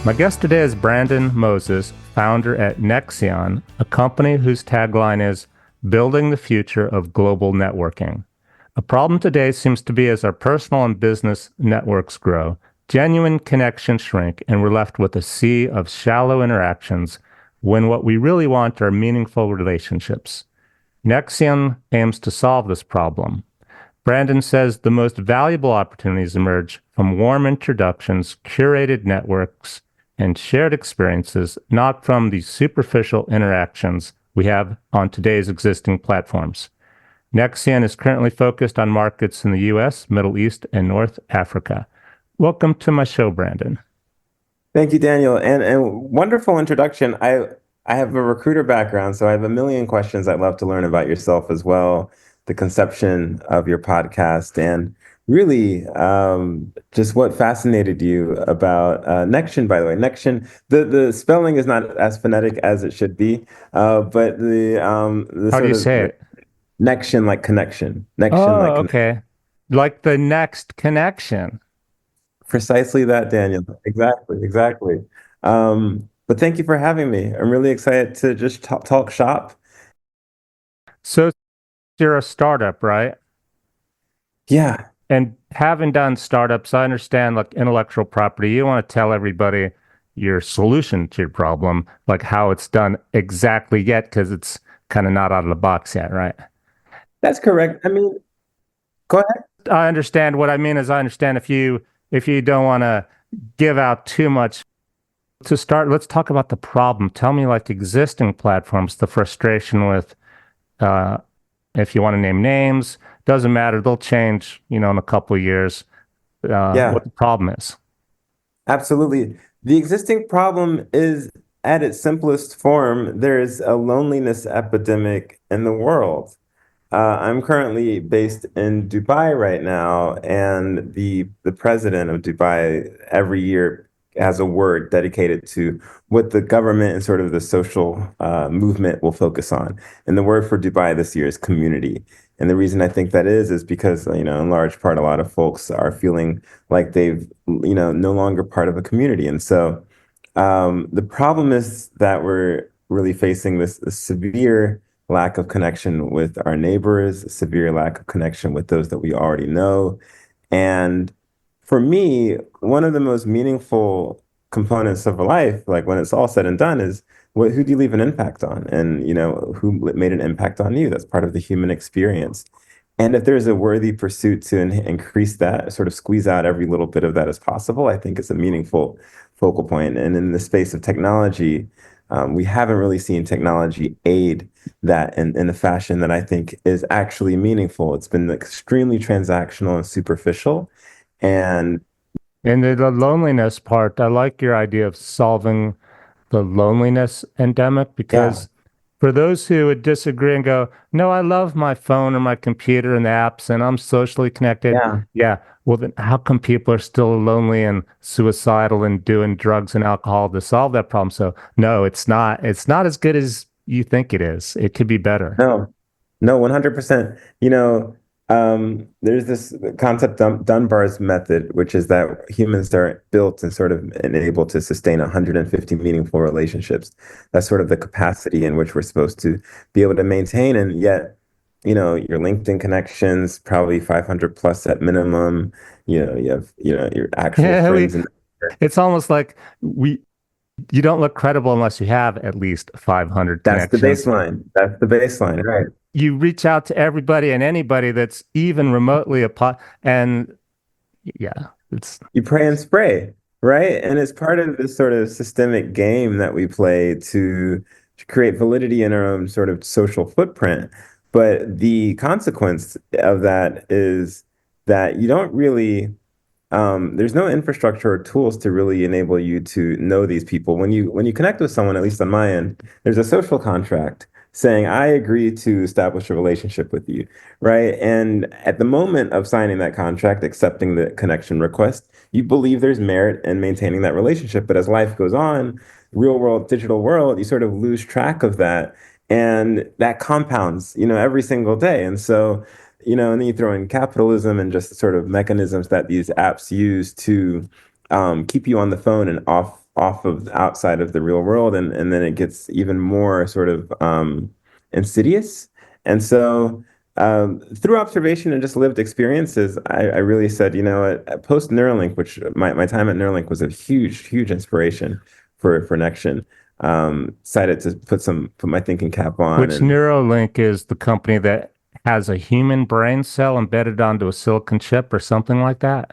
My guest today is Brandon Moses, founder at Nexion, a company whose tagline is Building the Future of Global Networking. A problem today seems to be as our personal and business networks grow, genuine connections shrink, and we're left with a sea of shallow interactions when what we really want are meaningful relationships. Nexion aims to solve this problem. Brandon says the most valuable opportunities emerge from warm introductions, curated networks, and shared experiences, not from the superficial interactions we have on today's existing platforms. Nexion is currently focused on markets in the US, Middle East, and North Africa. Welcome to my show, Brandon. Thank you, Daniel, and wonderful introduction. I have a recruiter background, so I have a million questions I'd love to learn about yourself as well, the conception of your podcast, and really just what fascinated you about Nexion, by the way. Nexion, the spelling is not as phonetic as it should be, but the How do sort you of say it? Nexion like connection, Nexion like Oh, connection. okay. Like the next connection. Precisely that, Daniel. Exactly, exactly. But thank you for having me. I'm really excited to just talk shop. So you're a startup, right? Yeah, And having done startups, I understand like intellectual property. You want to tell everybody your solution to your problem, like how it's done exactly yet, because it's kind of not out of the box yet, right? that's correct. I mean, go ahead. I understand what I mean is I understand if you don't want to give out too much to start, let's talk about the problem. Tell me like existing platforms, the frustration with uh if you want to name names, doesn't matter, they'll change, in a couple of years, what Yeah, the problem is. absolutely. The existing problem is at its simplest form, there is a loneliness epidemic in the world. I'm currently based in Dubai right now, and the president of Dubai every year has a word dedicated to what the government and sort of the social movement will focus on. And the word for Dubai this year is community. And the reason I think that is because, in large part, a lot of folks are feeling like they've, no longer part of a community. And so the problem is that we're really facing this severe lack of connection with our neighbors, a severe lack of connection with those that we already know. And for me, one of the most meaningful components of a life, like when it's all said and done, is who do you leave an impact on? And, who made an impact on you? That's part of the human experience. And if there's a worthy pursuit to increase that, sort of squeeze out every little bit of that as possible, I think it's a meaningful focal point. And in the space of technology, we haven't really seen technology aid that in a fashion that I think is actually meaningful. It's been extremely transactional and superficial. And And the loneliness part, I like your idea of solving the loneliness endemic yeah, because for those who would disagree and go, no, I love my phone or my computer and the apps and I'm socially connected. yeah. Yeah. Well, then how come people are still lonely and suicidal and doing drugs and alcohol to solve that problem? So no, it's not as good as you think it is. It could be better. No, no, 100%. There's this concept, Dunbar's method, which is that humans are built and sort of and able to sustain 150 meaningful relationships. That's sort of the capacity in which we're supposed to be able to maintain. And yet, your LinkedIn connections, probably 500 plus at minimum. You have, your actual Yeah, friends. And it's almost like you don't look credible unless you have at least 500 that's the connections. baseline. That's the baseline, right? You reach out to everybody and anybody that's even remotely and yeah, it's You pray and spray, right? And it's part of this sort of systemic game that we play to create validity in our own sort of social footprint. But the consequence of that is that you don't really there's no infrastructure or tools to really enable you to know these people. When you connect with someone, at least on my end, there's a social contract saying, I agree to establish a relationship with you, right? And at the moment of signing that contract, accepting the connection request, you believe there's merit in maintaining that relationship. But as life goes on, real world, digital world, you sort of lose track of that. And that compounds, every single day. And so and then you throw in capitalism and just the sort of mechanisms that these apps use to keep you on the phone and off of outside of the real world, and then it gets even more sort of insidious. And so through observation and just lived experiences, I really said, at post Neuralink, which my time at Neuralink was a huge inspiration for Nexion. Decided to put my thinking cap on Which and Neuralink is the company that has a human brain cell embedded onto a silicon chip or something like that.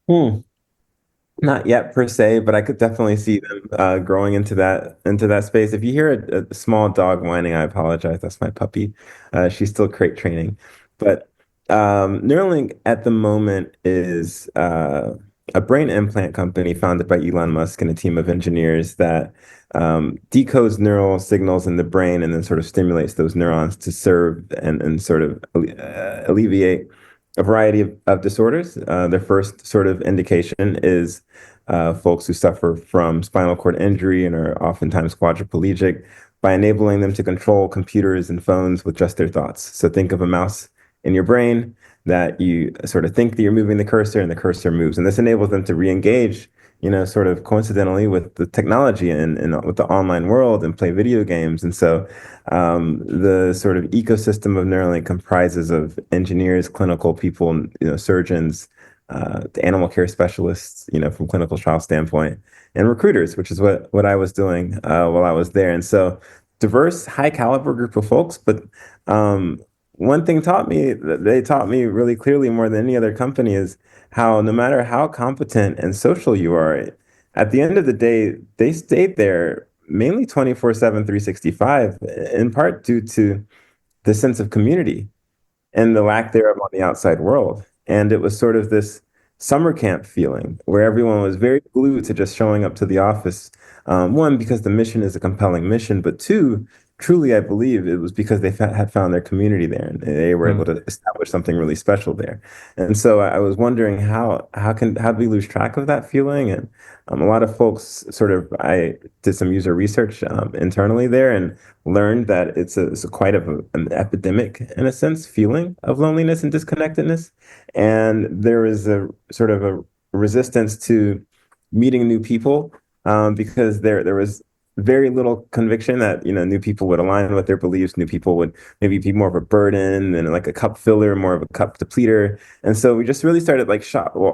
hmm, not yet per se, but I could definitely see them growing into that space. If you hear a small dog whining, I apologize. That's my puppy. She's still crate training, but Neuralink at the moment is a brain implant company founded by Elon Musk and a team of engineers that decodes neural signals in the brain and then sort of stimulates those neurons to serve and sort of alleviate a variety of disorders. Their first sort of indication is folks who suffer from spinal cord injury and are oftentimes quadriplegic by enabling them to control computers and phones with just their thoughts. So think of a mouse in your brain that you sort of think that you're moving the cursor and the cursor moves. And this enables them to re-engage, sort of coincidentally with the technology and with the online world and play video games. And so the sort of ecosystem of Neuralink comprises of engineers, clinical people, surgeons, the animal care specialists, from clinical trial standpoint, and recruiters, which is what I was doing while I was there. And so diverse, high caliber group of folks. But one thing that they taught me really clearly more than any other company is how no matter how competent and social you are, at the end of the day, they stayed there mainly 24/7, 365, in part due to the sense of community and the lack thereof on the outside world. And it was sort of this summer camp feeling where everyone was very glued to just showing up to the office. One, because the mission is a compelling mission, but two, truly, I believe it was because they had found their community there and they were able Mm. to establish something really special there. And so I was wondering how do we lose track of that feeling? And a lot of folks I did some user research internally there and learned that it's quite an epidemic in a sense feeling of loneliness and disconnectedness, and there is a sort of a resistance to meeting new people because there was very little conviction that new people would align with their beliefs. New people would maybe be more of a burden and like a cup filler, more of a cup depleter. And so we just really started like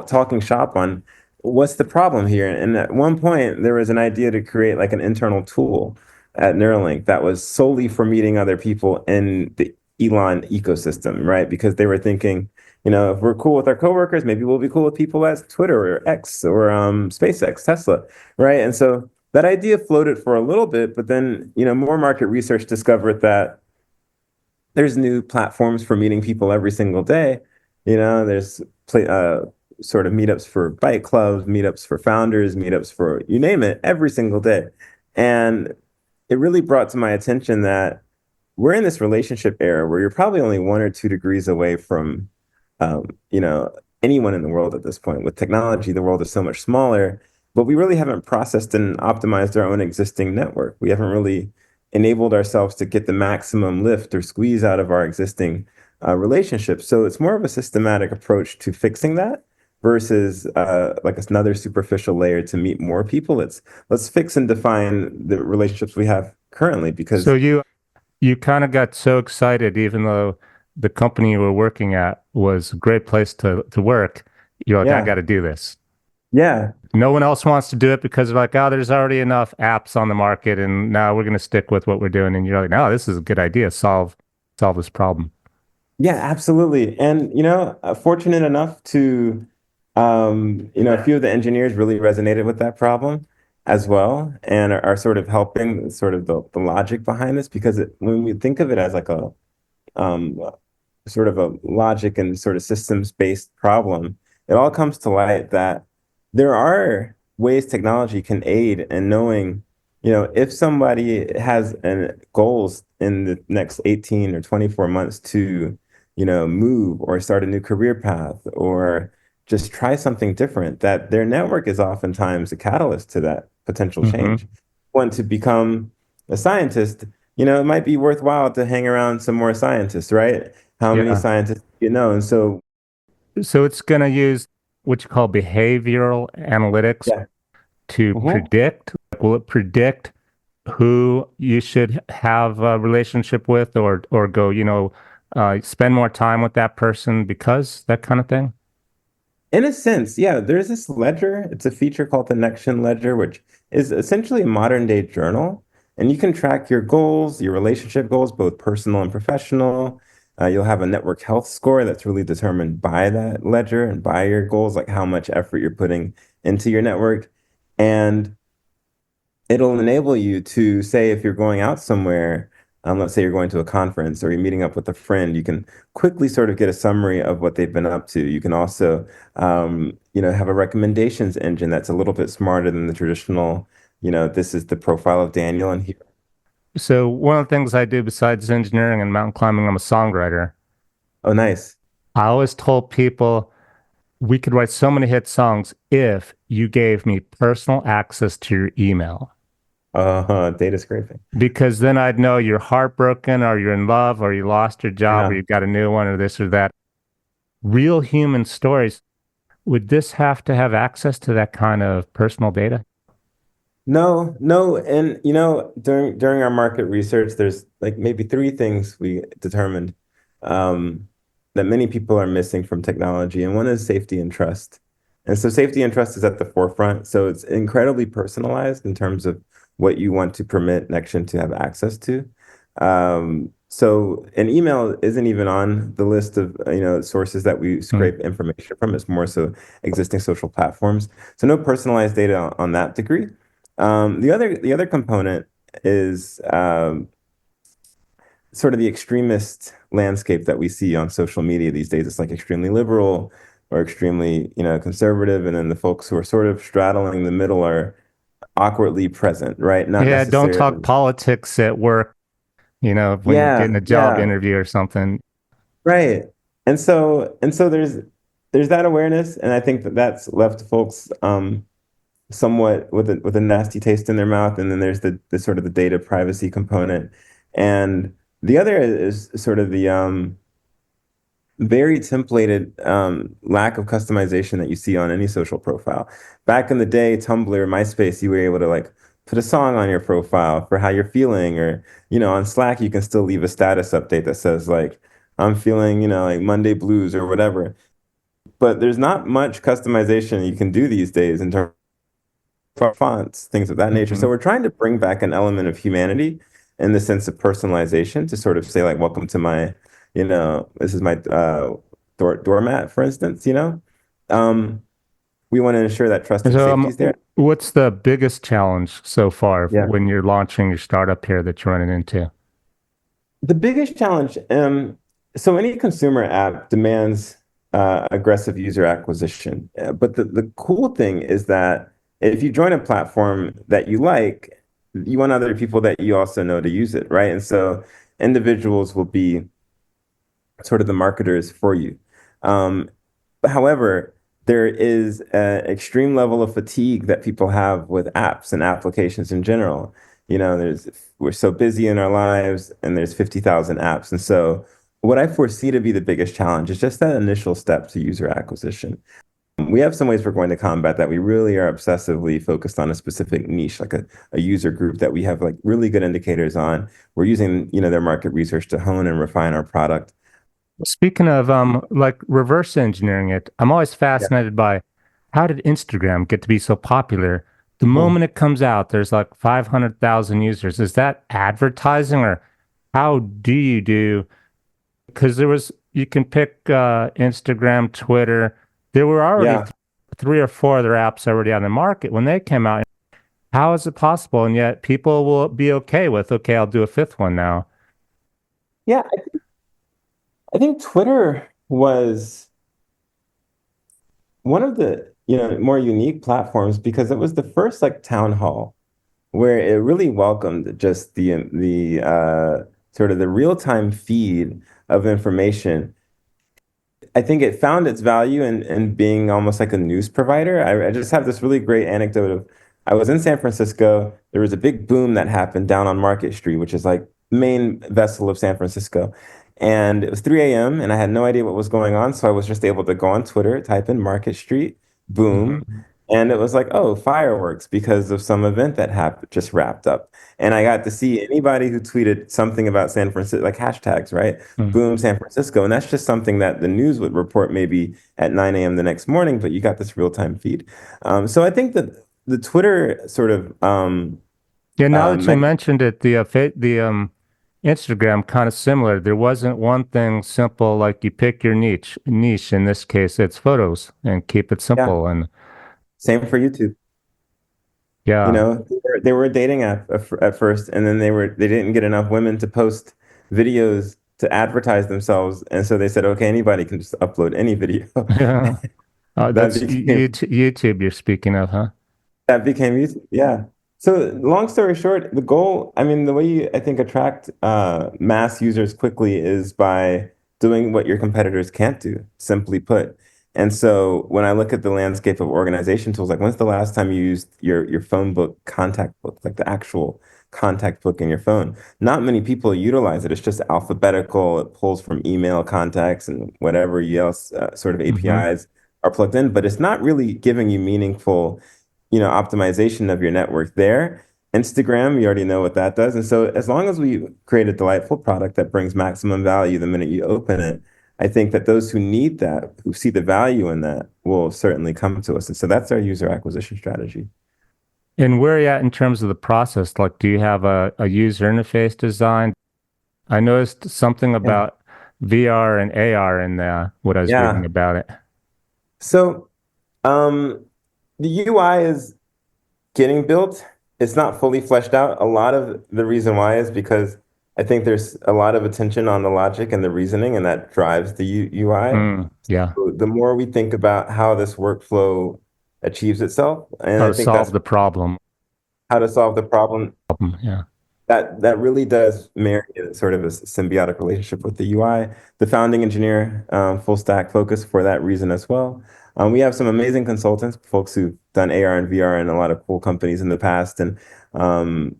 talking shop on what's the problem here. And at one point, there was an idea to create like an internal tool at Neuralink that was solely for meeting other people in the Elon ecosystem, right? Because they were thinking, if we're cool with our coworkers, maybe we'll be cool with people at Twitter or X or SpaceX, Tesla, right? And so that idea floated for a little bit, but then, more market research discovered that there's new platforms for meeting people every single day. There's sort of meetups for bike clubs, meetups for founders, meetups for you name it, every single day. And it really brought to my attention that we're in this relationship era where you're probably only 1 or 2 degrees away from, um, you know, anyone in the world at this point. With technology, the world is so much smaller, but we really haven't processed and optimized our own existing network. We haven't really enabled ourselves to get the maximum lift or squeeze out of our existing relationships. So it's more of a systematic approach to fixing that versus like another superficial layer to meet more people. Let's fix and define the relationships we have currently So because you kind of got so excited, even though the company you were working at was a great place to work. You're like, I got yeah, to do this. yeah, No one else wants to do it because they're like, oh, there's already enough apps on the market, and now we're going to stick with what we're doing. And you're like, no, this is a good idea. Solve this problem. yeah, absolutely. And fortunate enough to a few of the engineers really resonated with that problem as well and are sort of helping sort of the logic behind this because when we think of it as like a um, sort of a logic and sort of systems-based problem, it all comes to light that there are ways technology can aid in knowing, if somebody has goals in the next 18 or 24 months to, move or start a new career path or just try something different, that their network is oftentimes a catalyst to that potential Hmm. change. Want to become a scientist, it might be worthwhile to hang around some more scientists, right? How many Yeah. scientists do you know? And so, So it's going to use what you call behavioral analytics yeah, to Mhm. predict? Like, will it predict who you should have a relationship with or go, spend more time with that person because that kind of thing? In a sense, yeah, there's this ledger. It's a feature called the Nexion ledger, which is essentially a modern day journal. And you can track your goals, your relationship goals, both personal and professional. You'll have a network health score that's really determined by that ledger and by your goals, like how much effort you're putting into your network. And it'll enable you to say if you're going out somewhere, let's say you're going to a conference or you're meeting up with a friend, you can quickly sort of get a summary of what they've been up to. You can also, have a recommendations engine that's a little bit smarter than the traditional, this is the profile of Daniel and here. So one of the things I do besides engineering and mountain climbing, I'm a songwriter. Oh, nice. I always told people we could write so many hit songs if you gave me personal access to your email. Data scraping. Because then I'd know you're heartbroken or you're in love or you lost your job or Yeah. you got a new one or this or that. Real human stories. Would this have to have access to that kind of personal data? No, no, and during our market research, there's like maybe three things we determined that many people are missing from technology, and one is safety and trust. And so safety and trust is at the forefront. So it's incredibly personalized in terms of what you want to permit Nexion to have access to. So an email isn't even on the list of sources that we Hmm. scrape information from. It's more so existing social platforms. So no personalized data on that degree. The other component is sort of the extremist landscape that we see on social media these days. It's like extremely liberal or extremely, conservative, and then the folks who are sort of straddling the middle are awkwardly present, right? Not Yeah, don't talk necessarily. politics at work, when you're Yeah, getting a job yeah, interview or something. right. And so there's that awareness, and I think that that's left folks somewhat with a nasty taste in their mouth. And then there's the sort of the data privacy component. And the other is sort of the very templated lack of customization that you see on any social profile. Back in the day, Tumblr, MySpace, you were able to like put a song on your profile for how you're feeling, or on Slack, you can still leave a status update that says like, I'm feeling, like Monday blues or whatever. But there's not much customization you can do these days in terms fonts, things of that nature. Mhm. So we're trying to bring back an element of humanity in the sense of personalization to sort of say like, welcome to my, this is my doormat, for instance, Um, we want to ensure that trust and So, safety is there. what's the biggest challenge so far Yeah. when you're launching your startup here that you're running into? The biggest challenge, so any consumer app demands aggressive user acquisition. But the cool thing is that if you join a platform that you like, you want other people that you also know to use it, right? And so individuals will be sort of the marketers for you. Um, However, there is an extreme level of fatigue that people have with apps and applications in general. We're so busy in our lives, and there's 50,000 apps. And so, what I foresee to be the biggest challenge is just that initial step to user acquisition. We have some ways we're going to combat that. We really are obsessively focused on a specific niche, like a user group that we have like really good indicators on. We're using, their market research to hone and refine our product. Speaking of like reverse engineering it, I'm always fascinated by how did Instagram get to be so popular? The Yeah. moment it comes out, there's like 500,000 users. Is that advertising or how do you do? Because you can pick Instagram, Twitter. There were already Yeah. th three or four other apps already on the market when they came out. How is it possible? And yet people will be okay with, okay, I'll do a fifth one now. Yeah, I think Twitter was one of the, more unique platforms because it was the first like town hall where it really welcomed just the sort of the real-time feed of information. I think it found its value in being almost like a news provider. I just have this really great anecdote of I was in San Francisco. There was a big boom that happened down on Market Street, which is like main vessel of San Francisco. And it was 3 a.m. and I had no idea what was going on. So I was just able to go on Twitter, type in Market Street, Mhm. boom. and it was like, oh, fireworks because of some event that happened just wrapped up. And I got to see anybody who tweeted something about San Francisco, like hashtags, right? Mm. Boom, San Francisco. And that's just something that the news would report maybe at 9 a.m. the next morning, but you got this real-time feed. So I think that the Twitter sort of Yeah, now that you mechanism, mentioned it, the Instagram kind of similar. There wasn't one thing simple like you pick your niche. In this case, it's photos and keep it yeah, simple. And same for YouTube. You yeah, know, they were a dating app at first, and then they didn't get enough women to post videos to advertise themselves, and so they said, okay, anybody can just upload any video. yeah. That That's became YouTube you're speaking of, huh? that became easy. Yeah. So long story short, the goal, I mean, the way you, I think, attract mass users quickly is by doing what your competitors can't do, simply put. And so when I look at the landscape of organization tools, like when's the last time you used your phone book contact book, like the actual contact book in your phone? Not many people utilize it. It's just alphabetical. It pulls from email contacts and whatever else sort of Hmm. APIs are plugged in, but it's not really giving you meaningful optimization of your network there. Instagram, you already know what that does. And so as long as we create a delightful product that brings maximum value the minute you open it, I think that those who need that, who see the value in that, will certainly come to us. And so that's our user acquisition strategy. And where are you at in terms of the process? Like, do you have a user interface design? I noticed something Yeah. about VR and AR in what I was reading Yeah. about it. So the UI is getting built. It's not fully fleshed out. A lot of the reason why is because I think there's a lot of attention on the logic and the reasoning, and that drives the UI. Mm, yeah. So the more we think about how this workflow achieves itself, and How I to think solve that's the problem. how to solve the problem, Yeah. that really does marry in sort of a symbiotic relationship with the UI. The founding engineer, full stack focus for that reason as well. We have some amazing consultants, folks who've done AR and VR in a lot of cool companies in the past, and um,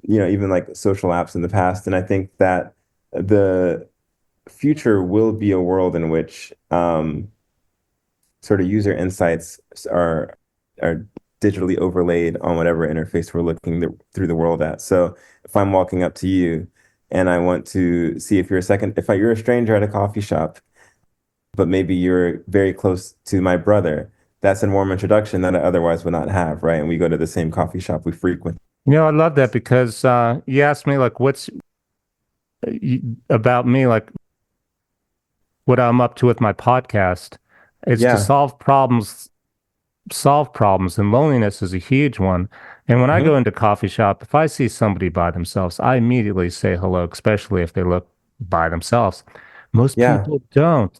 even like social apps in the past. And I think that the future will be a world in which sort of user insights are digitally overlaid on whatever interface we're looking through the world at. So if I'm walking up to you and I want to see if you're a stranger at a coffee shop, but maybe you're very close to my brother, that's a warm introduction that I otherwise would not have, right? And we go to the same coffee shop we frequent. I love that because you asked me like what's about me, like what I'm up to with my podcast. It's to Yeah. solve problems, and loneliness is a huge one. And when I go Hmm. into coffee shop, if I see somebody by themselves, I immediately say hello, especially if they look by themselves. Most Yeah. people don't.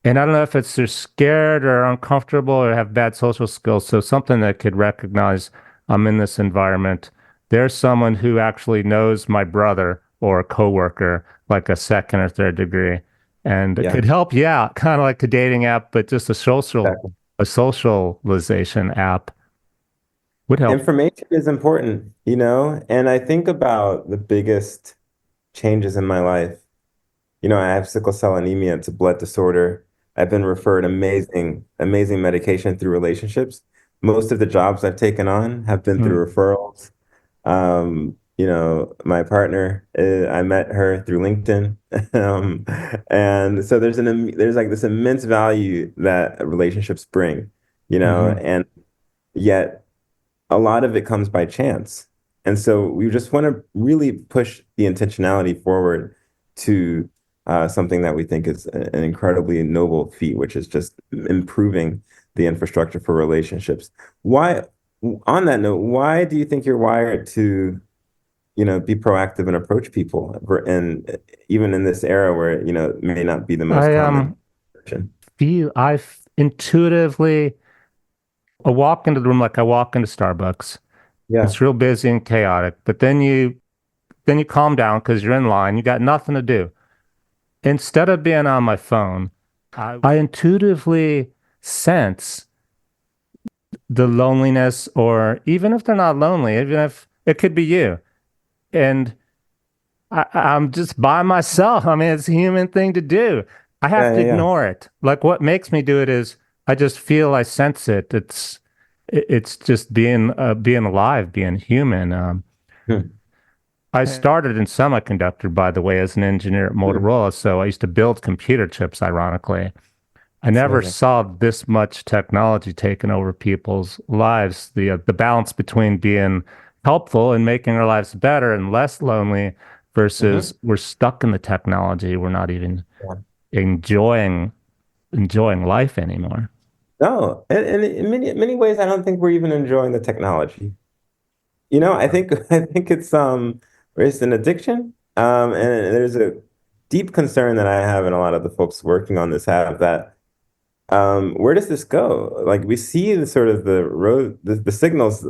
And I don't know if it's they're scared or uncomfortable or have bad social skills. So something that could recognize I'm in this environment. There's someone who actually knows my brother or a coworker, like a second or third degree, and it Yeah. could help you out, kind of like a dating app, but just Exactly. a socialization app would help. Information is important, and I think about the biggest changes in my life. I have sickle cell anemia. It's a blood disorder. I've been referred amazing, amazing medication through relationships. Most of the jobs I've taken on have been Mm, through referrals. My partner, I met her through LinkedIn. Um, and so there's like this immense value that relationships bring, hmm. and yet a lot of it comes by chance. And so we just want to really push the intentionality forward to something that we think is an incredibly noble feat, which is just improving the infrastructure for relationships. Why, on that note, why do you think you're wired to, be proactive and approach people, and even in this era where, it may not be the most I common option? intuitively I walk into the room like I walk into Starbucks. Yeah, It's real busy and chaotic, but then you calm down because you're in line. You got nothing to do. Instead of being on my phone, I intuitively sense the loneliness, or even if they're not lonely, even if it could be you. And I'm just by myself. I mean, it's a human thing to do. I have yeah, to yeah, yeah. ignore it. Like what makes me do it is I just feel, I sense it. It's just being alive, being human. Hmm. I started in semiconductor, by the way, as an engineer at Hmm. Motorola. So I used to build computer chips, ironically. I It's never amazing. saw this much technology taking over people's lives. The balance between being helpful and making our lives better and less lonely Hmm. versus we're stuck in the technology. We're not even Yeah. enjoying life anymore. No, and in many ways, I don't think we're even enjoying the technology. You know, I think I think it's an addiction. And there's a deep concern that I have, and a lot of the folks working on this have, that where does this go? Like, we see the sort of the road, the signals,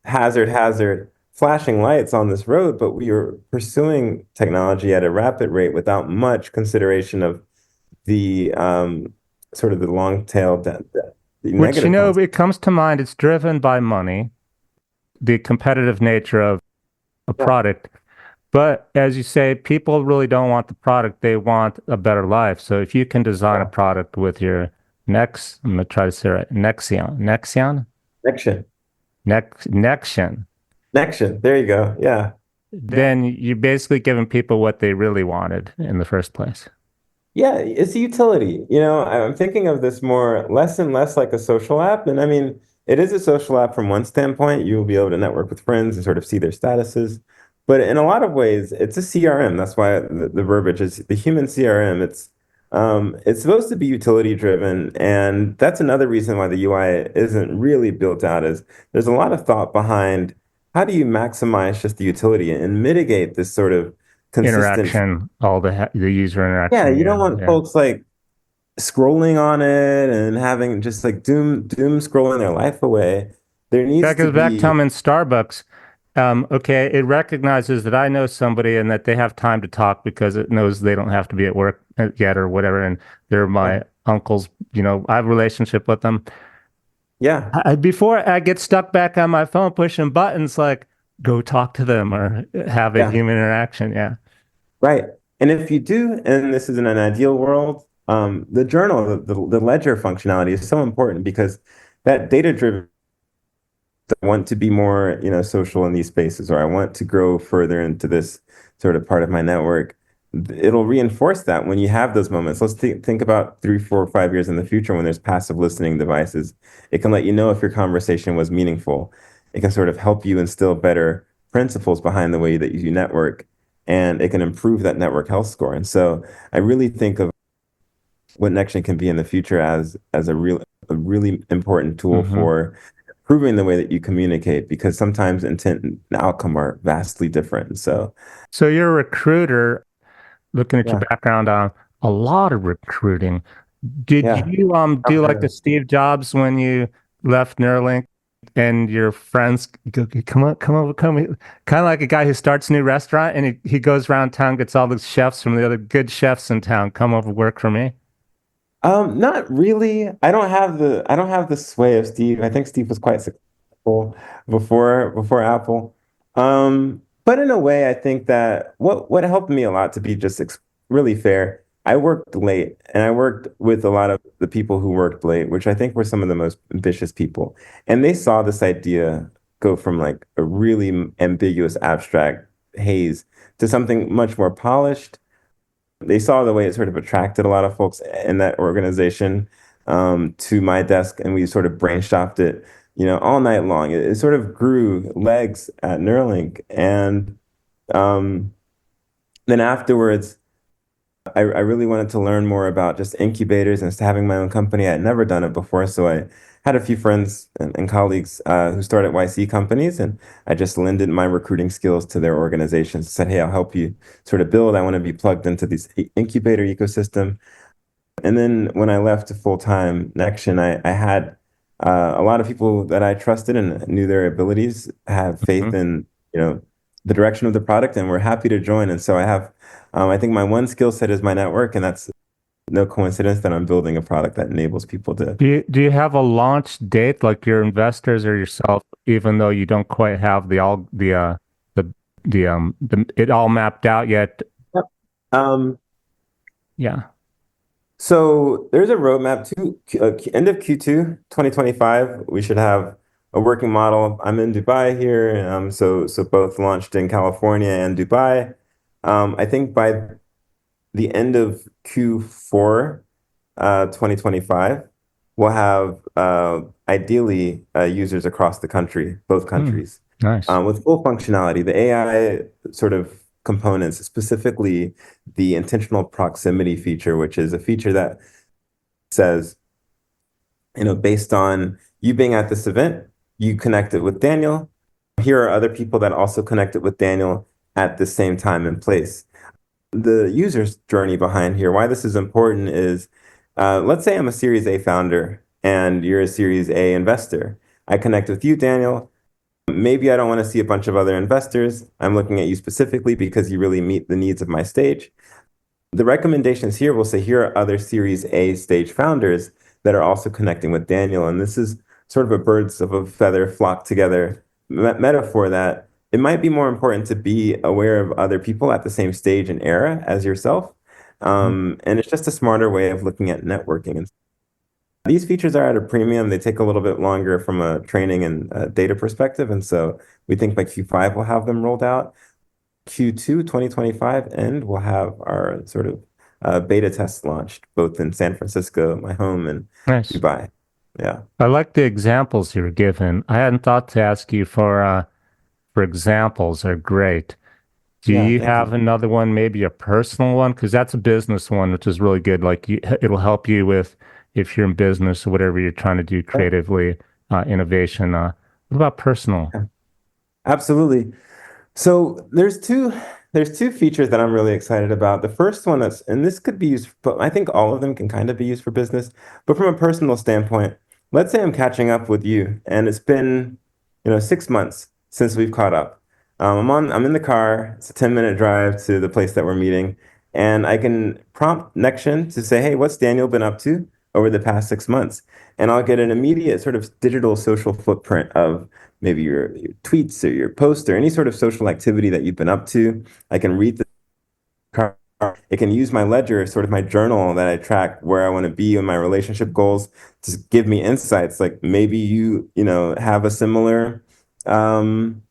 hazard, hazard, flashing lights on this road, but we are pursuing technology at a rapid rate without much consideration of the sort of the long tail, the Which, negative consequences. it comes to mind, it's driven by money, the competitive nature of a Yeah, product. But as you say, people really don't want the product, they want a better life. So if you can design a yeah. product with your I'm gonna try to say it right, Nexion, Nexion, Nexion. There you go. Yeah. then you're basically giving people what they really wanted in the first place. Yeah, it's a utility. I'm thinking of this more less and less like a social app. And I mean, it is a social app from one standpoint. You will be able to network with friends and sort of see their statuses. But in a lot of ways, it's a CRM. That's why the verbiage is the human CRM. It's supposed to be utility driven, and that's another reason why the UI isn't really built out. Is there's a lot of thought behind how do you maximize just the utility and mitigate this sort of consistent. Interaction, all the user Yeah, interaction. you Yeah, don't want yeah. folks like scrolling on it and having just like doom scrolling their life away. There needs That to goes back to be, I'm in Starbucks. Okay, it recognizes that I know somebody and that they have time to talk because it knows they don't have to be at work yet or whatever, and they're yeah, my uncles. I have a relationship with them. yeah, Before I get stuck back on my phone pushing buttons, like go talk to them or have a yeah, human interaction. Yeah. right. And if you do, and this is in an ideal world, the journal, the ledger functionality is so important because that data-driven, I want to be more, social in these spaces, or I want to grow further into this sort of part of my network. It'll reinforce that when you have those moments. Let's think about 3, 4, 5 years in the future when there's passive listening devices. It can let you know if your conversation was meaningful. It can sort of help you instill better principles behind the way that you network, and it can improve that network health score. And so I really think of what Nexion can be in the future as a really important tool Hmm. for improving the way that you communicate, because sometimes intent and outcome are vastly different. So So you're a recruiter. Looking at your yeah, background on a lot of recruiting. Did yeah, you do I've like heard the of. Steve Jobs when you left Neuralink and your friends go, come on, come over, come here. Kind of like a guy who starts a new restaurant and he goes around town, gets all the chefs from the other good chefs in town, come over work for me. Not really. I don't have the sway of Steve. I think Steve was quite successful before Apple. But in a way, I think that what helped me a lot, to be just really fair, I worked late, and I worked with a lot of the people who worked late, which I think were some of the most ambitious people. And they saw this idea go from like a really ambiguous, abstract haze to something much more polished. They saw the way it sort of attracted a lot of folks in that organization, to my desk, and we sort of brainstormed it, all night long. It sort of grew legs at Neuralink, and um, then afterwards, I really wanted to learn more about just incubators and having my own company. I had never done it before, so I had a few friends and colleagues who started YC companies, and I just lended my recruiting skills to their organizations. Said, "Hey, I'll help you sort of build. I want to be plugged into this incubator ecosystem." And then when I left to full-time Nexion, I had a lot of people that I trusted and knew their abilities, have faith Mhm. in, the direction of the product, and were happy to join. And so I think my one skill set is my network, and that's no coincidence that I'm building a product that enables people to. Do you have a launch date like your investors or yourself, even though you don't quite have the it all mapped out yet? Yep. Um, Yeah. So there's a roadmap to end of Q2 2025. We should have a working model. I'm in Dubai here, so both launched in California and Dubai. I think by the end of Q4 2025, we'll have ideally users across the country, both Hmm, countries, nice. with full functionality. The AI sort of components, specifically the intentional proximity feature, which is a feature that says, based on you being at this event, you connected with Daniel. Here are other people that also connected with Daniel at the same time and place. The user's journey behind here, why this is important is, let's say I'm a Series A founder and you're a Series A investor. I connect with you, Daniel. Maybe I don't want to see a bunch of other investors. I'm looking at you specifically because you really meet the needs of my stage. The recommendations here will say here are other Series A stage founders that are also connecting with Daniel. And this is sort of a birds of a feather flock together metaphor that it might be more important to be aware of other people at the same stage and era as yourself. Hmm, And it's just a smarter way of looking at networking. And these features are at a premium. They take a little bit longer from a training and data perspective. And so we think by Q5 we'll have them rolled out. Q2 2025 and we'll have our sort of beta tests launched both in San Francisco, my home, and nice. Dubai. Yeah. I like the examples you were given. I hadn't thought to ask you for examples. Are great. Do Yeah, you thank have you. another one, maybe a personal one? Because that's a business one, which is really good. Like it'll help you with if you're in business or whatever you're trying to do Oh, creatively, innovation. What about personal? yeah. Absolutely. So there's two features that I'm really excited about. The first one that's and this could be used, but I think all of them can kind of be used for business. But from a personal standpoint, let's say I'm catching up with you, and it's been 6 months since we've caught up. I'm in the car. It's a 10-minute drive to the place that we're meeting, and I can prompt Nexion to say, "Hey, what's Daniel been up to over the past 6 months?" And I'll get an immediate sort of digital social footprint of maybe your tweets or your posts or any sort of social activity that you've been up to. I can read the card. It can use my ledger, sort of my journal that I track where I want to be in my relationship goals to give me insights. Like maybe you have a similar um,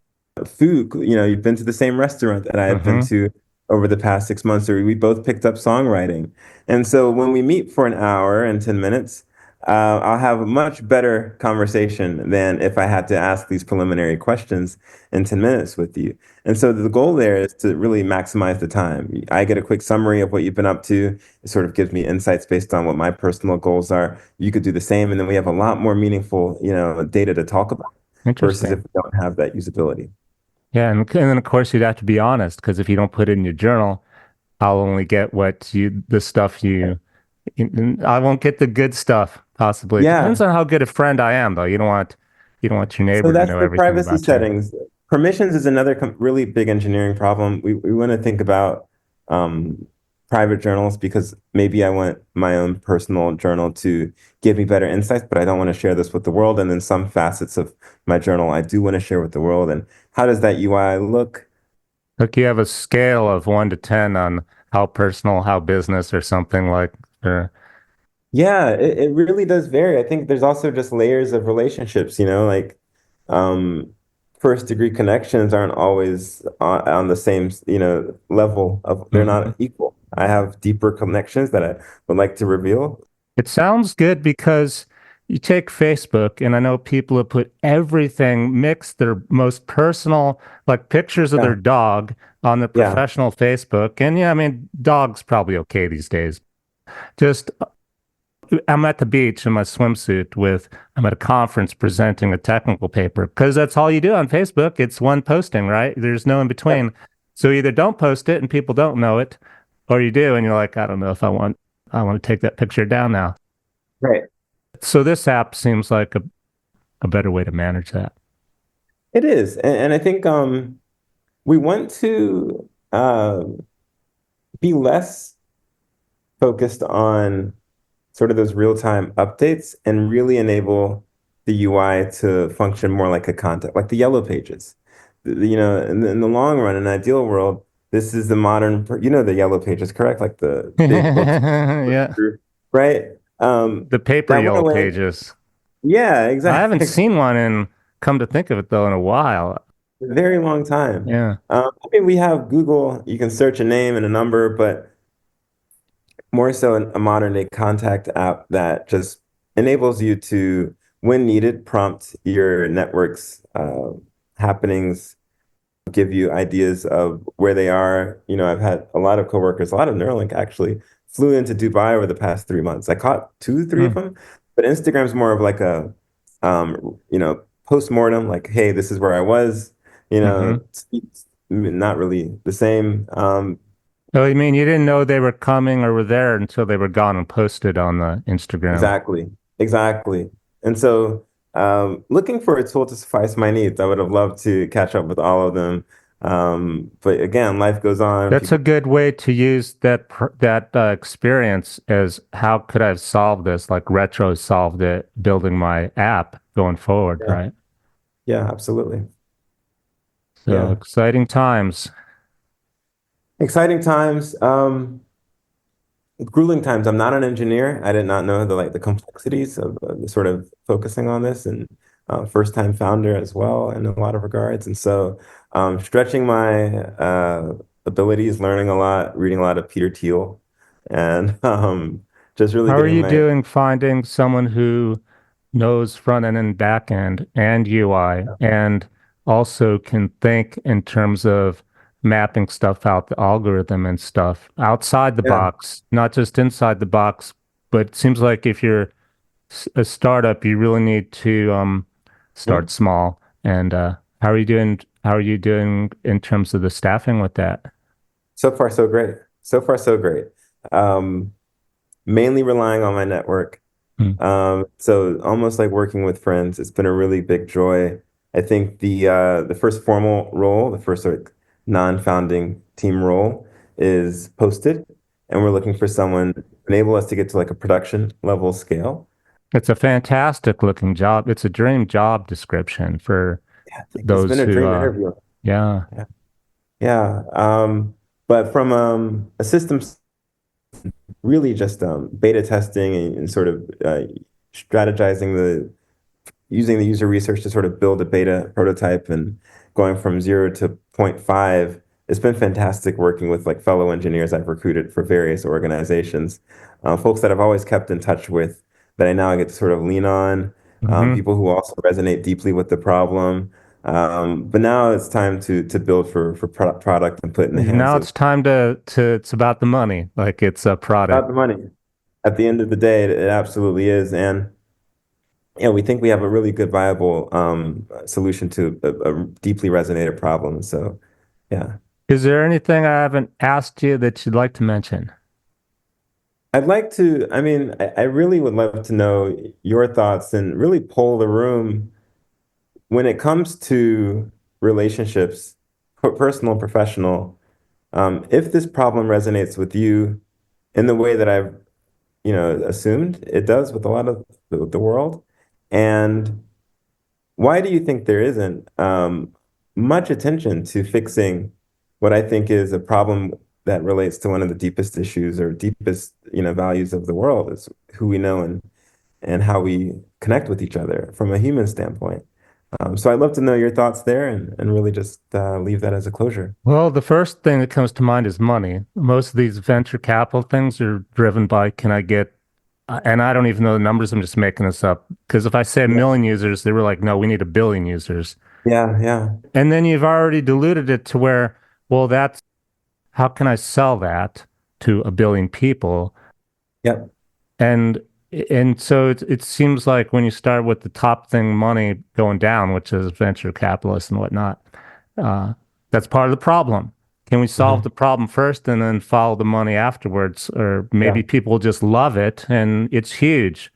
food, you've been to the same restaurant that I have been Mm-hmm. to over the past 6 months, or we both picked up songwriting. And so when we meet for an hour and 10 minutes, I'll have a much better conversation than if I had to ask these preliminary questions in 10 minutes with you. And so the goal there is to really maximize the time. I get a quick summary of what you've been up to. It sort of gives me insights based on what my personal goals are. You could do the same, and then we have a lot more meaningful, data to talk about versus if Interesting. we don't have that usability. Yeah, and then of course you'd have to be honest because if you don't put it in your journal, I'll only get the stuff I won't get the good stuff, possibly. It depends Yeah. on how good a friend I am, though. You don't want your So neighbor to that's know the everything privacy about you. settings. Permissions is another really big engineering problem. We want to think about um, private journals because maybe I want my own personal journal to give me better insights, but I don't want to share this with the world. And then some facets of my journal I do want to share with the world. And how does that UI look? Like you have a scale of 1 to 10 on how personal, how business, or something like. Or, Yeah, it really does vary. I think there's also just layers of relationships, like um, first degree connections aren't always on the same, level of, they're Mhm. not equal. I have deeper connections that I would like to reveal. It sounds good because you take Facebook, and I know people have put everything, mixed their most personal, like pictures of their Yeah, dog on their yeah, professional Facebook. And yeah, I mean, dog's probably okay these days. Just I'm at the beach in my swimsuit I'm at a conference presenting a technical paper because that's all you do on Facebook. It's one posting, right? There's no in yep, between. So either don't post it and people don't know it, or you do and you're like, I don't know if I want to take that picture down now. right. So this app seems like a better way to manage that. It is. And I think we want to be less focused on sort of those real-time updates and really enable the UI to function more like a content, like the yellow pages. In the long run, in an ideal world, this is the modern, the yellow pages, correct? Like the big books. Yeah. right? The paper That went yellow away. pages. Yeah, I haven't exactly. seen one in, come to think of it though, in a while. Very long time. Yeah. I mean, we have Google. You can search a name and a number, but more so a modern day contact app that just enables you to, when needed, prompt your network's happenings, give you ideas of where they are. You know, I've had a lot of coworkers, a lot of Neuralink actually flew into Dubai over the past 3 months. I caught two, three of Hmm. them, but Instagram's more of like a, post-mortem, like, hey, this is where I was, you Hmm. know, it's not really the same. Oh, you mean you didn't know they were coming or were there until they were gone and posted on the Instagram? Exactly, exactly. And so, looking for a tool to suffice my needs, I would have loved to catch up with all of them. But again, life goes on. That's a People, good way to use that experience as how could I have solved this? Like retro solved it, building my app going forward, yeah, right? yeah, absolutely. So Yeah. exciting times. Exciting times, grueling times. I'm not an engineer. I did not know the complexities of the sort of focusing on this, and first time founder as well in a lot of regards. And so, stretching my abilities, learning a lot, reading a lot of Peter Thiel, and just really How are getting you my doing finding someone who knows front end and back end and UI and also can think in terms of mapping stuff out, the algorithm and stuff outside the yeah. box, not just inside the box, but it seems like if you're a startup, you really need to start Mhm. small. And how are you doing? How are you doing in terms of the staffing with that? So far, so great. So far, so great. Um, Mainly relying on my network. Hmm. So almost like working with friends, it's been a really big joy. I think the first formal role, the first like non-founding team role is posted, and we're looking for someone to enable us to get to like a production level scale. It's a fantastic looking job. It's a dream job description for Yeah, it's been those a who, dream interview. yeah. Yeah. Yeah. But from a systems really just beta testing and sort of strategizing the using the user research to sort of build a beta prototype and going from 0 to zero point 0.5. It's been fantastic working with like fellow engineers I've recruited for various organizations, folks that I've always kept in touch with that I now get to sort of lean on, Hmm. people who also resonate deeply with the problem. But now it's time to build for product and put in the hands Now of it's time it's about the money, like it's a about product. the money. At the end of the day, it absolutely is. And yeah, we think we have a really good, viable solution to a deeply resonated problem. So, yeah, Is there anything I haven't asked you that you'd like to mention? I'd like to. I mean, I really would love to know your thoughts and really poll the room when it comes to relationships, personal and professional. If this problem resonates with you in the way that I've, assumed it does with a lot of the world, and why do you think there isn't much attention to fixing what I think is a problem that relates to one of the deepest issues or deepest, values of the world is who we know and how we connect with each other from a human standpoint. So I'd love to know your thoughts there and really just leave that as a closure. Well, the first thing that comes to mind is money. Most of these venture capital things are driven by can I get, and I don't even know the numbers, I'm just making this up. Because if I say a Yeah, million users, they were like, no, we need 1 billion users. yeah, yeah. And then you've already diluted it to where, well, that's how can I sell that to 1 billion people? Yep. And and so it seems like when you start with the top thing, money going down, which is venture capitalists and whatnot, uh, that's part of the problem. Can we solve Hmm. the problem first and then follow the money afterwards? Or maybe Yeah. people just love it and it's huge.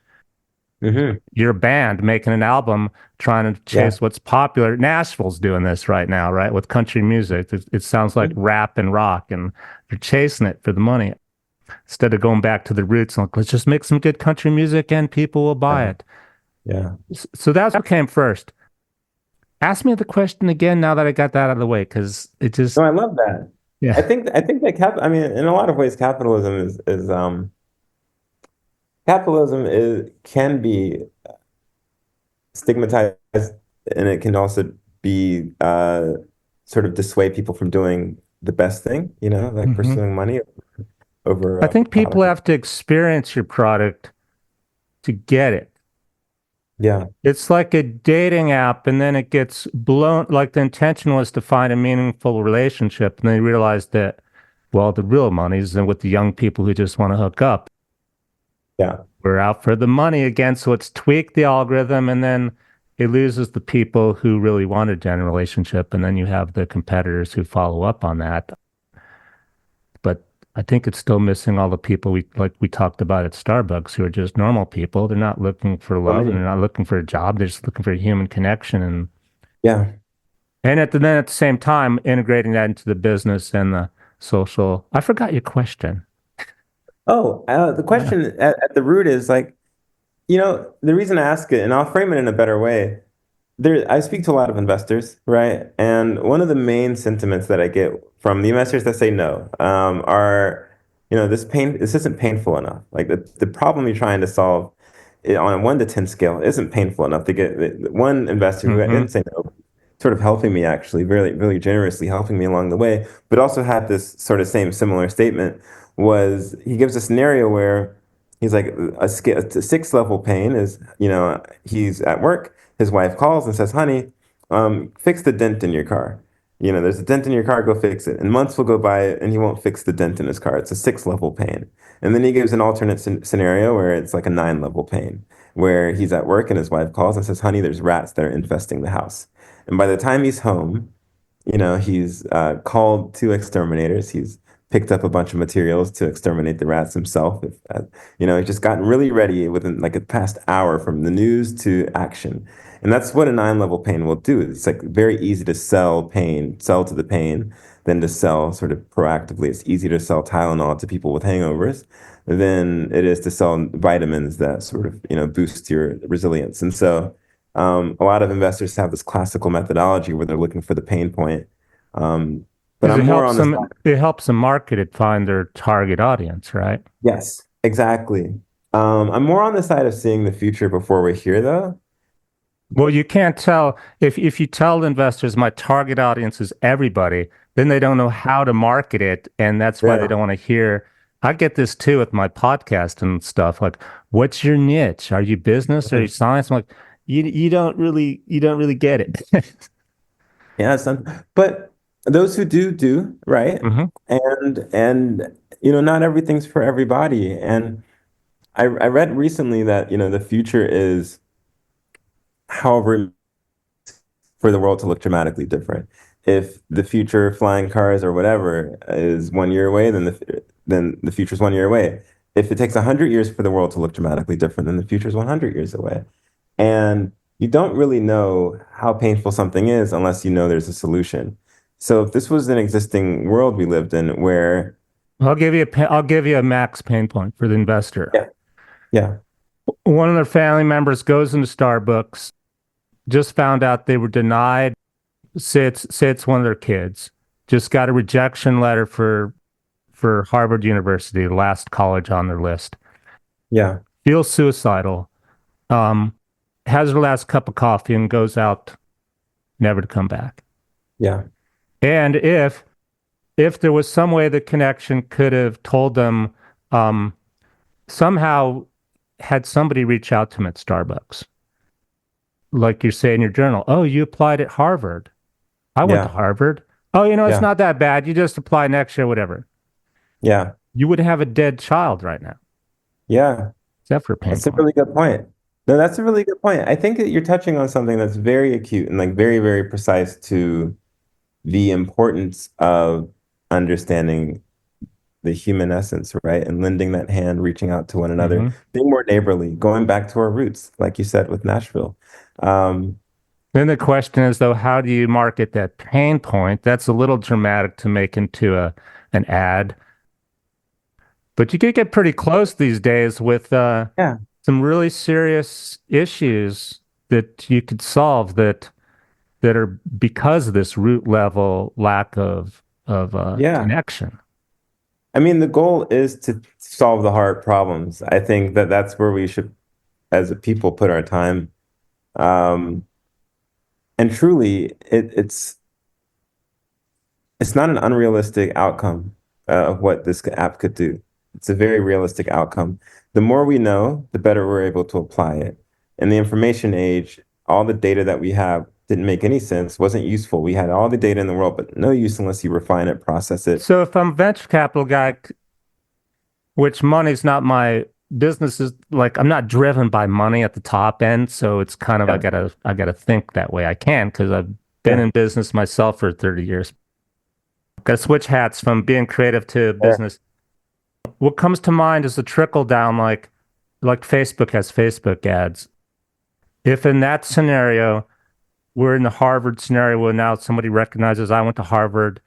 Hmm. You're a band making an album trying to Yeah. chase what's popular. Nashville's doing this right now, right? With country music. It sounds like Mhm. rap and rock, and they're chasing it for the money instead of going back to the roots and like, let's just make some good country music and people will buy Yeah. it. Yeah. So that's what came first. Ask me the question again now that I got that out of the way, because it No, just, I love that. yeah. I think that I mean, in a lot of ways, capitalism is capitalism is can be stigmatized, and it can also be sort of dissuade people from doing the best thing, like Hmm. pursuing money over I think people product. have to experience your product to get it. Yeah, It's like a dating app, and then it gets blown. Like the intention was to find a meaningful relationship, and they realize that, well, the real money's in with the young people who just want to hook up. yeah. We're out for the money again, so it's tweaked the algorithm, and then it loses the people who really want a genuine relationship, and then you have the competitors who follow up on that. But I think it's still missing all the people we talked about at Starbucks who are just normal people. They're not looking for So love and many. they're not looking for a job. They're just looking for a human connection Yeah. then at the same time integrating that into the business and the social. I forgot your question. Oh, the Yeah. question at the root is like, the reason I ask it, and I'll frame it in a better way. I speak to a lot of investors, right? And one of the main sentiments that I get from the investors that say no, this isn't painful enough. Like the problem you're trying to solve on a 1 to 10 scale isn't painful enough to get one investor who Hmm. didn't say no, sort of helping me actually, really, really generously helping me along the way, but also had this sort of same similar statement was he gives a scenario where he's like a 6 level pain is, he's at work, his wife calls and says, honey, fix the dent in your car. There's a dent in your car, go fix it. And months will go by and he won't fix the dent in his car. It's a 6 level pain. And then he gives an alternate scenario where it's like a 9 level pain, where he's at work and his wife calls and says, honey, there's rats that are infesting the house. And by the time he's home, he's called 2 exterminators. He's picked up a bunch of materials to exterminate the rats himself. He's just gotten really ready within like a past hour from the news to action. And that's what a 9 level pain will do. It's like very easy to sell to the pain than to sell sort of proactively. It's easy to sell Tylenol to people with hangovers than it is to sell vitamins that sort of, boost your resilience. And so, a lot of investors have this classical methodology where they're looking for the pain point. Um, but Because I'm more on the side. it helps them market it, find their target audience, right? Yes, exactly. I'm more on the side of seeing the future before we're here, though. Well, you can't tell if you tell investors my target audience is everybody, then they don't know how to market it, and that's why they Yeah. don't want to hear. I get this too with my podcast and stuff. Like, what's your niche? Are you business? Are you Mhm. science? I'm like, you don't really get it. Yeah, but those who do, right? Hmm. And not everything's for everybody. And I read recently that, the future is however for the world to look dramatically different. If the future flying cars or whatever is 1 year away, then the future is 1 year away. If it takes 100 years for the world to look dramatically different, then the future is 100 years away. And you don't really know how painful something is unless you know there's a solution. So if this was an existing world we lived in where, I'll give you a max pain point for the investor. yeah, yeah, One of their family members goes into Starbucks, just found out they were denied. Say it's one of their kids, just got a rejection letter for Harvard University, the last college on their list. yeah, Feels suicidal. Um, has her last cup of coffee and goes out, never to come back. yeah, And if there was some way the connection could have told them, um, somehow had somebody reach out to him at Starbucks, like you say in your journal, oh, you applied at Harvard. I went to yeah, Harvard. Oh, it's yeah, not that bad. You just apply next year, whatever. yeah, You would have a dead child right now, yeah. except for a pain That's a point. really good point. No, that's a really good point. I think that you're touching on something that's very acute and like very, very precise to the importance of understanding the human essence, right? And lending that hand, reaching out to one another, Hmm. being more neighborly, going back to our roots, like you said with Nashville. Um, Then the question is, though, how do you market that pain point? That's a little dramatic to make into an ad, but you could get pretty close these days with yeah, some really serious issues that you could solve that are because of this root level lack of yeah. connection. I mean, the goal is to solve the hard problems. I think that that's where we should, as a people, put our time. Um, and truly, it's not an unrealistic outcome of what this app could do. It's a very realistic outcome. The more we know, the better we're able to apply it. In the information age, all the data that we have didn't make any sense, wasn't useful. We had all the data in the world, but no use unless you refine it, process it. So if I'm a venture capital guy, which money's not my business is like I'm not driven by money at the top end, so it's kind of Yeah, I gotta think that way. I can because I've been yeah, in business myself for 30 years. Got to switch hats from being creative to yeah. business. What comes to mind is the trickle down, like Facebook has Facebook ads. If in that scenario, we're in the Harvard scenario where now somebody recognizes I went to Harvard,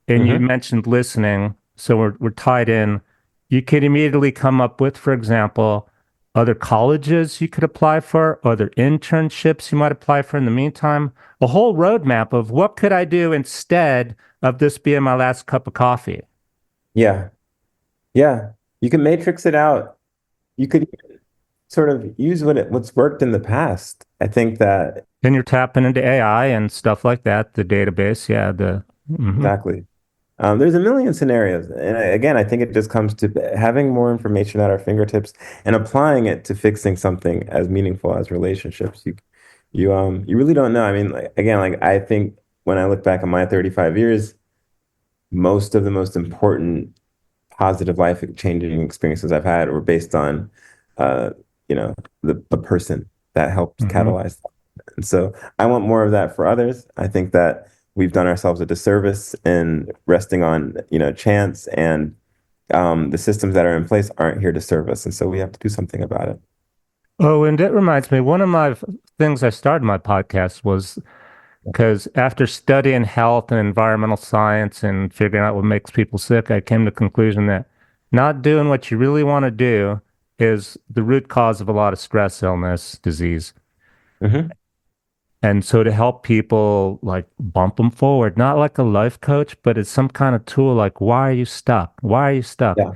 and you Hmm. mentioned listening, so we're tied in. You could immediately come up with, for example, other colleges you could apply for, other internships you might apply for in the meantime, a whole roadmap of what could I do instead of this being my last cup of coffee. Yeah, yeah. You can matrix it out. You could sort of use what's worked in the past. I think that Then you're tapping into AI and stuff like that, the database. Yeah, exactly. There's a million scenarios, and again, I think it just comes to having more information at our fingertips and applying it to fixing something as meaningful as relationships. You really don't know. I mean, like, again, like I think when I look back on my 35 years, most of the most important positive life changing experiences I've had were based on, uh, you know, the person that helped hmm catalyze that. And so I want more of that for others. I think that we've done ourselves a disservice in resting on, chance, and the systems that are in place aren't here to serve us. And so we have to do something about it. Oh, and it reminds me, one of my things I started my podcast was because after studying health and environmental science and figuring out what makes people sick, I came to the conclusion that not doing what you really want to do is the root cause of a lot of stress, illness, disease. Hmm. And so to help people like bump them forward, not like a life coach, but it's some kind of tool like, why are you stuck? Why are you stuck? Yeah,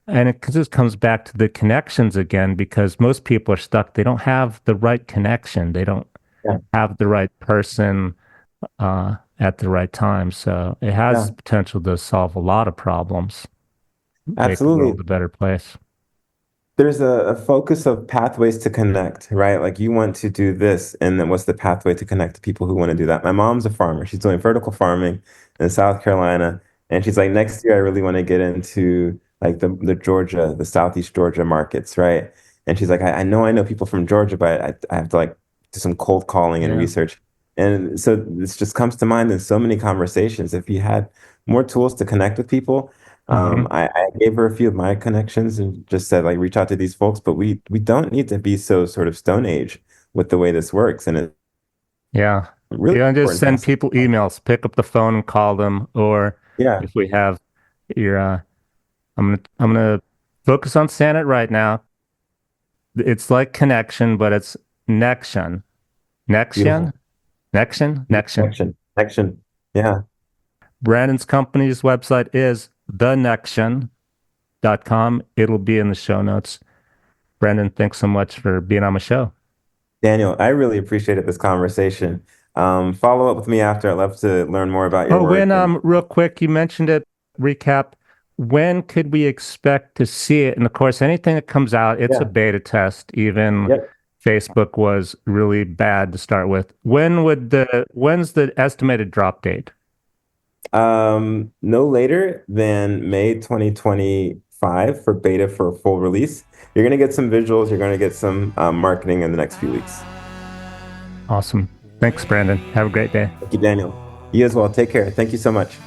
And it just comes back to the connections again, because most people are stuck. They don't have the right connection. They don't yeah, have the right person at the right time. So it has yeah, potential to solve a lot of problems, make the world absolutely. a better place. There's a focus of pathways to connect, right? Like you want to do this, and then what's the pathway to connect to people who want to do that? My mom's a farmer. She's doing vertical farming in South Carolina, and she's like, next year I really want to get into like the Georgia, the Southeast Georgia markets, right? And she's like, I know people from Georgia, but I have to like do some cold calling and Yeah. research. And so this just comes to mind in so many conversations. If you had more tools to connect with people, hmm I gave her a few of my connections and just said, like, reach out to these folks, but we don't need to be so sort of Stone Age with the way this works. And it's Yeah. really Yeah. And just important to send ask. people emails, pick up the phone and call them. Or Yeah, if we have your, I'm gonna focus on saying it right now. It's like connection, but it's Nexion. Nexion? beautiful. Nexion? Beautiful Nexion. connection. Connection. Yeah. Brandon's company's website is thenexion.com. It'll be in the show notes. Brandon, thanks so much for being on my show. Daniel, I really appreciated this conversation. Follow up with me after. I'd love to learn more about your Oh, when work. And real quick, you mentioned it, recap. When could we expect to see it? And of course, anything that comes out, it's a yeah, beta test. Even yep. Facebook was really bad to start with. When's the estimated drop date? No later than May 2025 for beta for a full release. You're going to get some visuals. You're going to get some marketing in the next few weeks. Awesome. Thanks, Brandon. Have a great day. Thank you, Daniel. You as well. Take care. Thank you so much.